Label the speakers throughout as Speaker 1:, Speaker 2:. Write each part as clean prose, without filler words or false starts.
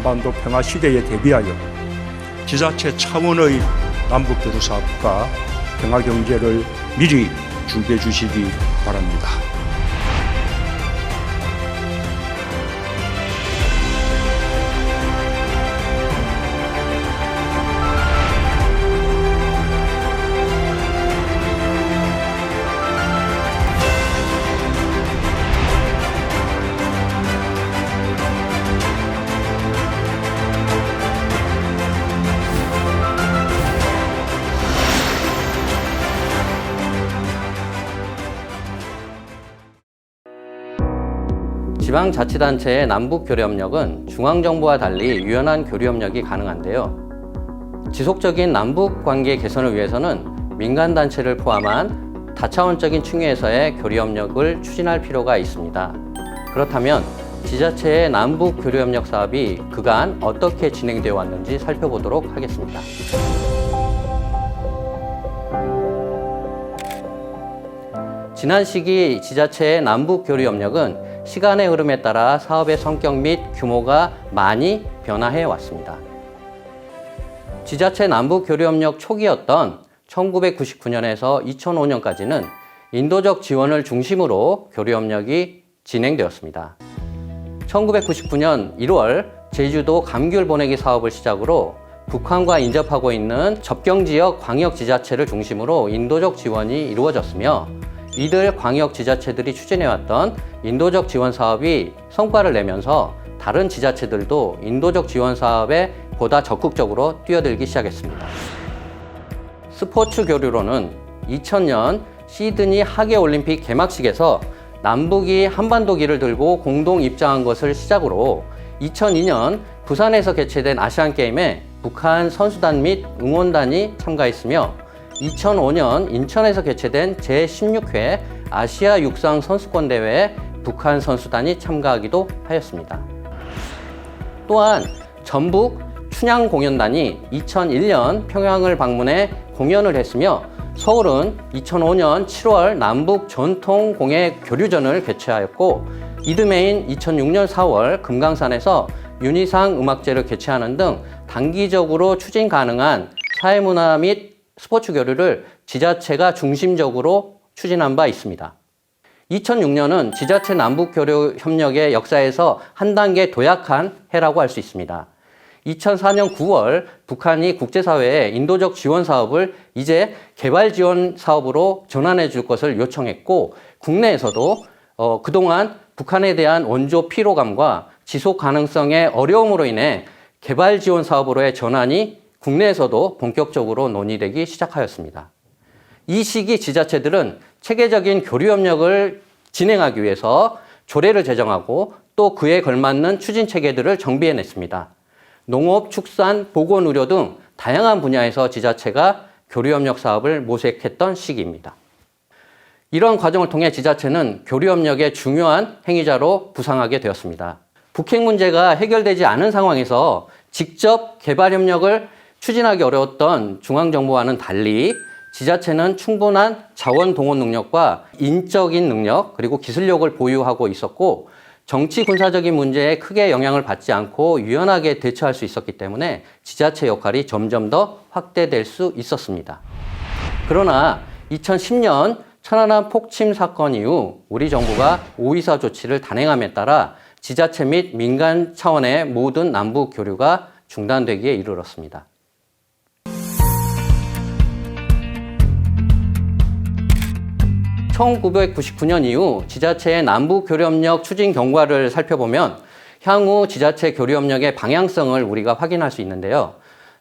Speaker 1: 한반도 평화 시대에 대비하여 지자체 차원의 남북교류 사업과 평화 경제를 미리 준비해 주시기 바랍니다.
Speaker 2: 지방자치단체의 남북교류협력은 중앙정부와 달리 유연한 교류협력이 가능한데요. 지속적인 남북관계 개선을 위해서는 민간단체를 포함한 다차원적인 층위에서의 교류협력을 추진할 필요가 있습니다. 그렇다면 지자체의 남북교류협력 사업이 그간 어떻게 진행되어 왔는지 살펴보도록 하겠습니다. 지난 시기 지자체의 남북교류협력은 시간의 흐름에 따라 사업의 성격 및 규모가 많이 변화해 왔습니다. 지자체 남북교류협력 초기였던 1999년에서 2005년까지는 인도적 지원을 중심으로 교류협력이 진행되었습니다. 1999년 1월 제주도 감귤 보내기 사업을 시작으로 북한과 인접하고 있는 접경지역 광역지자체를 중심으로 인도적 지원이 이루어졌으며 이들 광역지자체들이 추진해왔던 인도적 지원 사업이 성과를 내면서 다른 지자체들도 인도적 지원 사업에 보다 적극적으로 뛰어들기 시작했습니다. 스포츠 교류로는 2000년 시드니 하계올림픽 개막식에서 남북이 한반도기를 들고 공동 입장한 것을 시작으로 2002년 부산에서 개최된 아시안게임에 북한 선수단 및 응원단이 참가했으며 2005년 인천에서 개최된 제16회 아시아 육상 선수권 대회에 북한 선수단이 참가하기도 하였습니다. 또한 전북 춘향 공연단이 2001년 평양을 방문해 공연을 했으며 서울은 2005년 7월 남북 전통 공예 교류전을 개최하였고 이듬해인 2006년 4월 금강산에서 윤희상 음악제를 개최하는 등 단기적으로 추진 가능한 사회문화 및 스포츠 교류를 지자체가 중심적으로 추진한 바 있습니다. 2006년은 지자체 남북교류 협력의 역사에서 한 단계 도약한 해라고 할 수 있습니다. 2004년 9월 북한이 국제사회에 인도적 지원 사업을 이제 개발 지원 사업으로 전환해 줄 것을 요청했고 국내에서도 그동안 북한에 대한 원조 피로감과 지속 가능성의 어려움으로 인해 개발 지원 사업으로의 전환이 국내에서도 본격적으로 논의되기 시작하였습니다. 이 시기 지자체들은 체계적인 교류협력을 진행하기 위해서 조례를 제정하고 또 그에 걸맞는 추진 체계들을 정비해냈습니다. 농업, 축산, 보건, 의료 등 다양한 분야에서 지자체가 교류협력 사업을 모색했던 시기입니다. 이런 과정을 통해 지자체는 교류협력의 중요한 행위자로 부상하게 되었습니다. 북핵 문제가 해결되지 않은 상황에서 직접 개발협력을 추진하기 어려웠던 중앙정부와는 달리 지자체는 충분한 자원 동원 능력과 인적인 능력 그리고 기술력을 보유하고 있었고 정치 군사적인 문제에 크게 영향을 받지 않고 유연하게 대처할 수 있었기 때문에 지자체 역할이 점점 더 확대될 수 있었습니다. 그러나 2010년 천안함 폭침 사건 이후 우리 정부가 5.24 조치를 단행함에 따라 지자체 및 민간 차원의 모든 남북 교류가 중단되기에 이르렀습니다. (1999년) 이후 지자체의 남북 교류협력 추진 경과를 살펴보면 향후 지자체 교류협력의 방향성을 우리가 확인할 수 있는데요.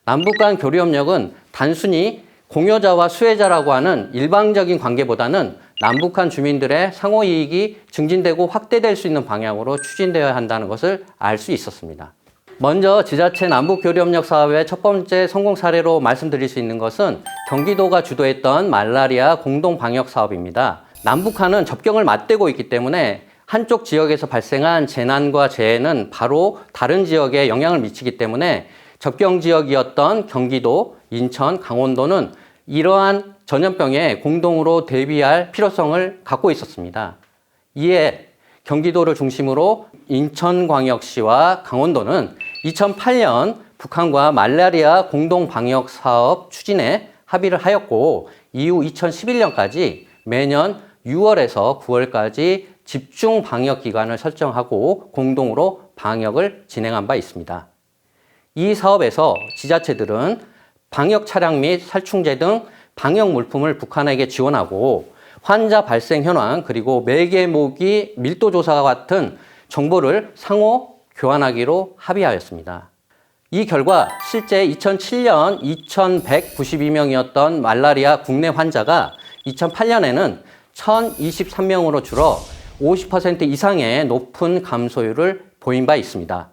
Speaker 2: 남북 간 교류협력은 단순히 공여자와 수혜자라고 하는 일방적인 관계보다는 남북한 주민들의 상호이익이 증진되고 확대될 수 있는 방향으로 추진되어야 한다는 것을 알 수 있었습니다. 먼저 지자체 남북교류협력 사업의 첫 번째 성공 사례로 말씀드릴 수 있는 것은 경기도가 주도했던 말라리아 공동방역 사업입니다. 남북한은 접경을 맞대고 있기 때문에 한쪽 지역에서 발생한 재난과 재해는 바로 다른 지역에 영향을 미치기 때문에 접경 지역이었던 경기도, 인천, 강원도는 이러한 전염병에 공동으로 대비할 필요성을 갖고 있었습니다. 이에 경기도를 중심으로 인천광역시와 강원도는 2008년 북한과 말라리아 공동 방역 사업 추진에 합의를 하였고, 이후 2011년까지 매년 6월에서 9월까지 집중 방역 기간을 설정하고 공동으로 방역을 진행한 바 있습니다. 이 사업에서 지자체들은 방역 차량 및 살충제 등 방역 물품을 북한에게 지원하고, 환자 발생 현황 그리고 매개 모기 밀도 조사와 같은 정보를 상호 교환하기로 합의하였습니다. 이 결과 실제 2007년 2,192명이었던 말라리아 국내 환자가 2008년에는 1,023명으로 줄어 50% 이상의 높은 감소율을 보인 바 있습니다.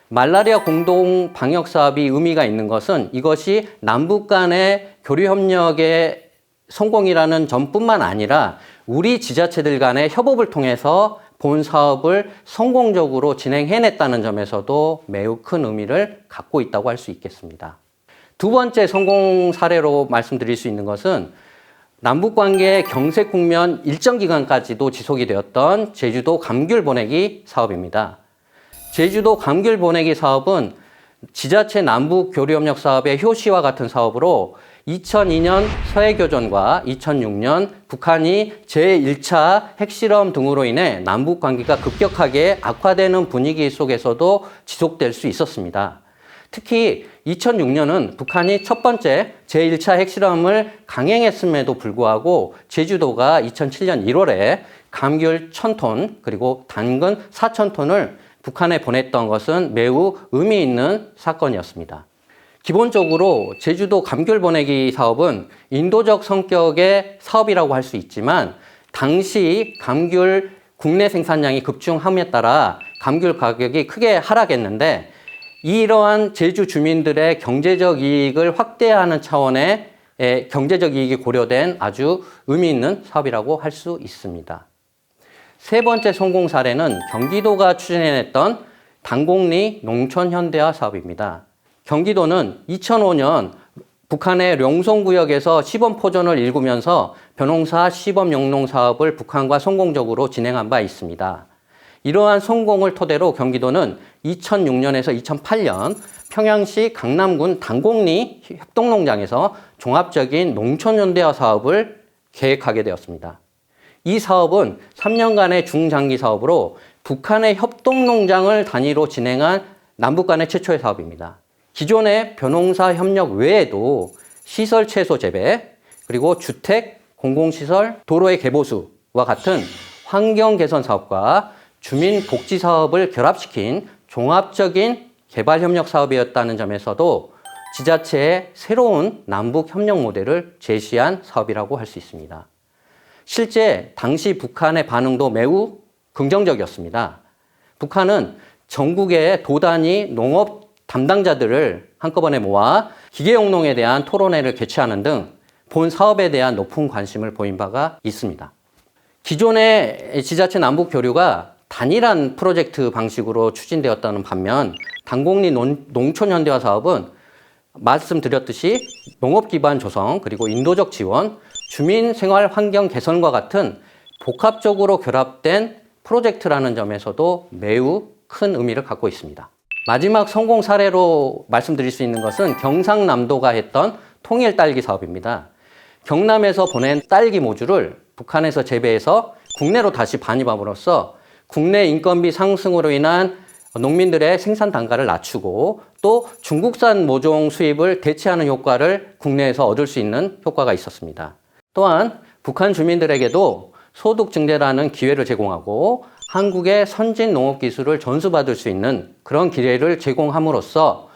Speaker 2: 말라리아 공동 방역 사업이 의미가 있는 것은 이것이 남북 간의 교류 협력의 성공이라는 점뿐만 아니라 우리 지자체들 간의 협업을 통해서 본 사업을 성공적으로 진행해냈다는 점에서도 매우 큰 의미를 갖고 있다고 할 수 있겠습니다. 두 번째 성공 사례로 말씀드릴 수 있는 것은 남북관계 경색 국면 일정 기간까지도 지속이 되었던 제주도 감귤 보내기 사업입니다. 제주도 감귤 보내기 사업은 지자체 남북 교류협력 사업의 효시와 같은 사업으로 2002년 서해교전과 2006년 북한이 제1차 핵실험 등으로 인해 남북 관계가 급격하게 악화되는 분위기 속에서도 지속될 수 있었습니다. 특히 2006년은 북한이 첫 번째 제1차 핵실험을 강행했음에도 불구하고 제주도가 2007년 1월에 감귤 1,000톤 그리고 당근 4,000톤을 북한에 보냈던 것은 매우 의미 있는 사건이었습니다. 기본적으로 제주도 감귤 보내기 사업은 인도적 성격의 사업이라고 할 수 있지만, 당시 감귤 국내 생산량이 급증함에 따라 감귤 가격이 크게 하락했는데, 이러한 제주 주민들의 경제적 이익을 확대하는 차원의 경제적 이익이 고려된 아주 의미 있는 사업이라고 할 수 있습니다. 세 번째 성공 사례는 경기도가 추진해냈던 당곡리 농촌 현대화 사업입니다. 경기도는 2005년 북한의 룡송구역에서 시범포전을 일구면서 벼농사 시범 영농 사업을 북한과 성공적으로 진행한 바 있습니다. 이러한 성공을 토대로 경기도는 2006년에서 2008년 평양시 강남군 당곡리 협동농장에서 종합적인 농촌현대화 사업을 계획하게 되었습니다. 이 사업은 3년간의 중장기 사업으로 북한의 협동농장을 단위로 진행한 남북 간의 최초의 사업입니다. 기존의 벼농사 협력 외에도 시설 채소 재배, 그리고 주택, 공공시설, 도로의 개보수와 같은 환경 개선 사업과 주민 복지 사업을 결합시킨 종합적인 개발 협력 사업이었다는 점에서도 지자체의 새로운 남북 협력 모델을 제시한 사업이라고 할 수 있습니다. 실제 당시 북한의 반응도 매우 긍정적이었습니다. 북한은 전국의 도단위 농업 담당자들을 한꺼번에 모아 기계용농에 대한 토론회를 개최하는 등 본 사업에 대한 높은 관심을 보인 바가 있습니다. 기존의 지자체 남북 교류가 단일한 프로젝트 방식으로 추진되었다는 반면, 당곡리 농촌 현대화 사업은 말씀드렸듯이 농업 기반 조성, 그리고 인도적 지원, 주민 생활 환경 개선과 같은 복합적으로 결합된 프로젝트라는 점에서도 매우 큰 의미를 갖고 있습니다. 마지막 성공 사례로 말씀드릴 수 있는 것은 경상남도가 했던 통일 딸기 사업입니다. 경남에서 보낸 딸기 모주를 북한에서 재배해서 국내로 다시 반입함으로써 국내 인건비 상승으로 인한 농민들의 생산 단가를 낮추고 또 중국산 모종 수입을 대체하는 효과를 국내에서 얻을 수 있는 효과가 있었습니다. 또한 북한 주민들에게도 소득 증대라는 기회를 제공하고 한국의 선진 농업 기술을 전수받을 수 있는 그런 기회를 제공함으로써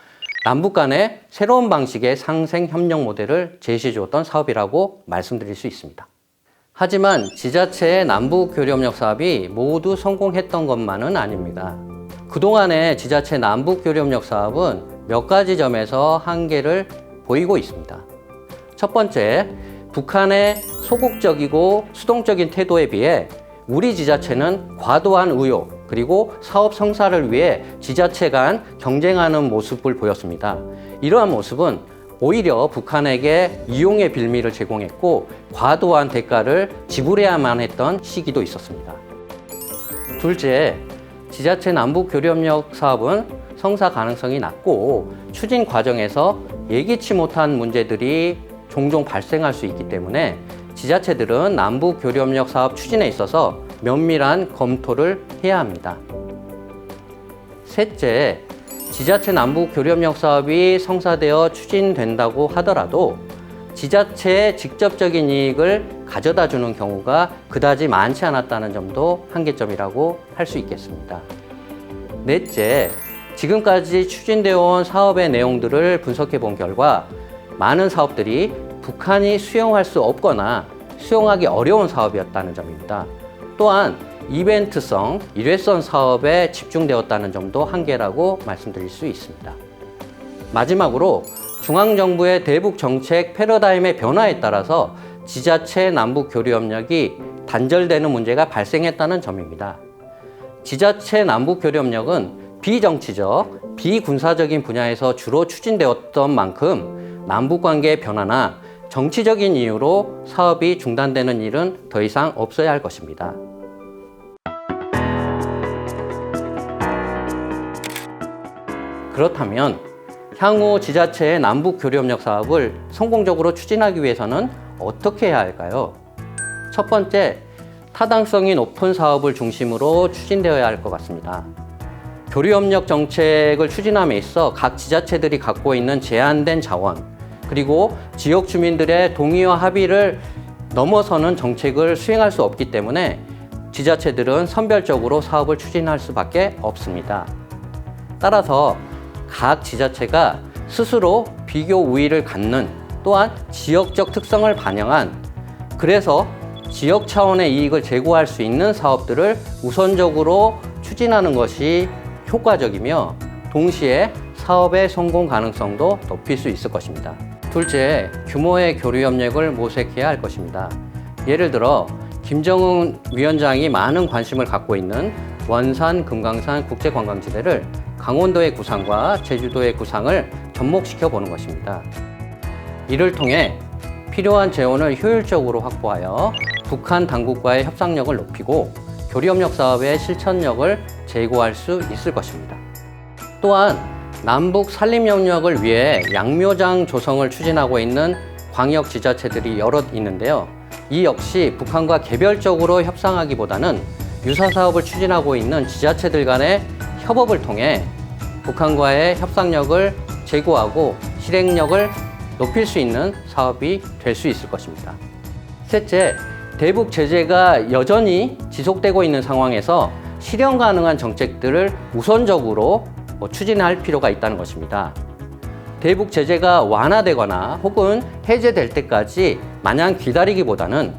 Speaker 2: 남북 간의 새로운 방식의 상생 협력 모델을 제시해 주었던 사업이라고 말씀드릴 수 있습니다. 하지만 지자체의 남북 교류협력 사업이 모두 성공했던 것만은 아닙니다. 그동안의 지자체 남북 교류협력 사업은 몇 가지 점에서 한계를 보이고 있습니다. 첫 번째, 북한의 소극적이고 수동적인 태도에 비해 우리 지자체는 과도한 의욕, 그리고 사업 성사를 위해 지자체 간 경쟁하는 모습을 보였습니다. 이러한 모습은 오히려 북한에게 이용의 빌미를 제공했고 과도한 대가를 지불해야만 했던 시기도 있었습니다. 둘째, 지자체 남북 교류협력 사업은 성사 가능성이 낮고 추진 과정에서 예기치 못한 문제들이 종종 발생할 수 있기 때문에 지자체들은 남북 교류협력 사업 추진에 있어서 면밀한 검토를 해야 합니다. 셋째, 지자체 남북 교류협력 사업이 성사되어 추진된다고 하더라도 지자체의 직접적인 이익을 가져다 주는 경우가 그다지 많지 않았다는 점도 한계점이라고 할 수 있겠습니다. 넷째, 지금까지 추진되어 온 사업의 내용들을 분석해 본 결과 많은 사업들이 북한이 수용할 수 없거나 수용하기 어려운 사업이었다는 점입니다. 또한 이벤트성, 일회성 사업에 집중되었다는 점도 한계라고 말씀드릴 수 있습니다. 마지막으로 중앙정부의 대북 정책 패러다임의 변화에 따라서 지자체 남북 교류 협력이 단절되는 문제가 발생했다는 점입니다. 지자체 남북 교류 협력은 비정치적, 비군사적인 분야에서 주로 추진되었던 만큼 남북 관계의 변화나 정치적인 이유로 사업이 중단되는 일은 더 이상 없어야 할 것입니다. 그렇다면 향후 지자체의 남북 교류협력 사업을 성공적으로 추진하기 위해서는 어떻게 해야 할까요? 첫 번째, 타당성이 높은 사업을 중심으로 추진되어야 할 것 같습니다. 교류협력 정책을 추진함에 있어 각 지자체들이 갖고 있는 제한된 자원, 그리고 지역 주민들의 동의와 합의를 넘어서는 정책을 수행할 수 없기 때문에 지자체들은 선별적으로 사업을 추진할 수밖에 없습니다. 따라서 각 지자체가 스스로 비교 우위를 갖는, 또한 지역적 특성을 반영한, 그래서 지역 차원의 이익을 제고할 수 있는 사업들을 우선적으로 추진하는 것이 효과적이며 동시에 사업의 성공 가능성도 높일 수 있을 것입니다. 둘째, 규모의 교류협력을 모색해야 할 것입니다. 예를 들어 김정은 위원장이 많은 관심을 갖고 있는 원산, 금강산 국제관광지대를 강원도의 구상과 제주도의 구상을 접목시켜 보는 것입니다. 이를 통해 필요한 재원을 효율적으로 확보하여 북한 당국과의 협상력을 높이고 교류협력 사업의 실천력을 제고할 수 있을 것입니다. 또한 남북 산림협력을 위해 양묘장 조성을 추진하고 있는 광역 지자체들이 여럿 있는데요. 이 역시 북한과 개별적으로 협상하기보다는 유사 사업을 추진하고 있는 지자체들 간의 협업을 통해 북한과의 협상력을 제고하고 실행력을 높일 수 있는 사업이 될 수 있을 것입니다. 셋째, 대북 제재가 여전히 지속되고 있는 상황에서 실현 가능한 정책들을 우선적으로 추진할 필요가 있다는 것입니다. 대북 제재가 완화되거나 혹은 해제될 때까지 마냥 기다리기보다는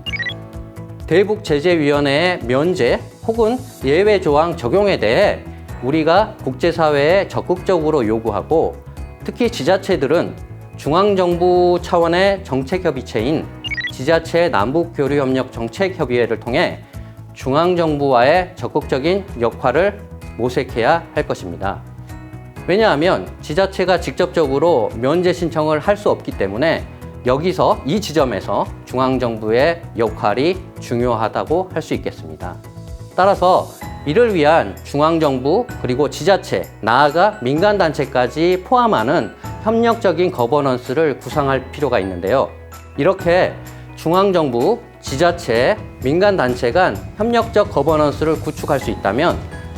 Speaker 2: 대북제재위원회의 면제 혹은 예외 조항 적용에 대해 우리가 국제사회에 적극적으로 요구하고, 특히 지자체들은 중앙정부 차원의 정책협의체인 지자체 남북교류협력 정책협의회를 통해 중앙정부와의 적극적인 역할을 모색해야 할 것입니다. 왜냐하면 지자체가 직접적으로 면제 신청을 할 수 없기 때문에 여기서 이 지점에서 중앙정부의 역할이 중요하다고 할 수 있겠습니다. 따라서 이를 위한 중앙정부 그리고 지자체, 나아가 민간단체까지 포함하는 협력적인 거버넌스를 구상할 필요가 있는데요. 이렇게 중앙정부, 지자체, 민간단체 간 협력적 거버넌스를 구축할 수 있다면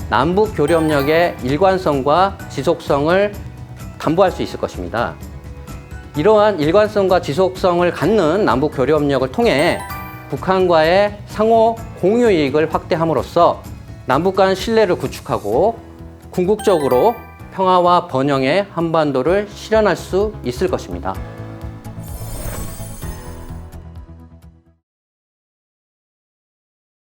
Speaker 2: 남북 교류협력의 일관성과 지속성을 담보할 수 있을 것입니다. 이러한 일관성과 지속성을 갖는 남북 교류협력을 통해 북한과의 상호 공유 이익을 확대함으로써 남북 간 신뢰를 구축하고 궁극적으로 평화와 번영의 한반도를 실현할 수 있을 것입니다.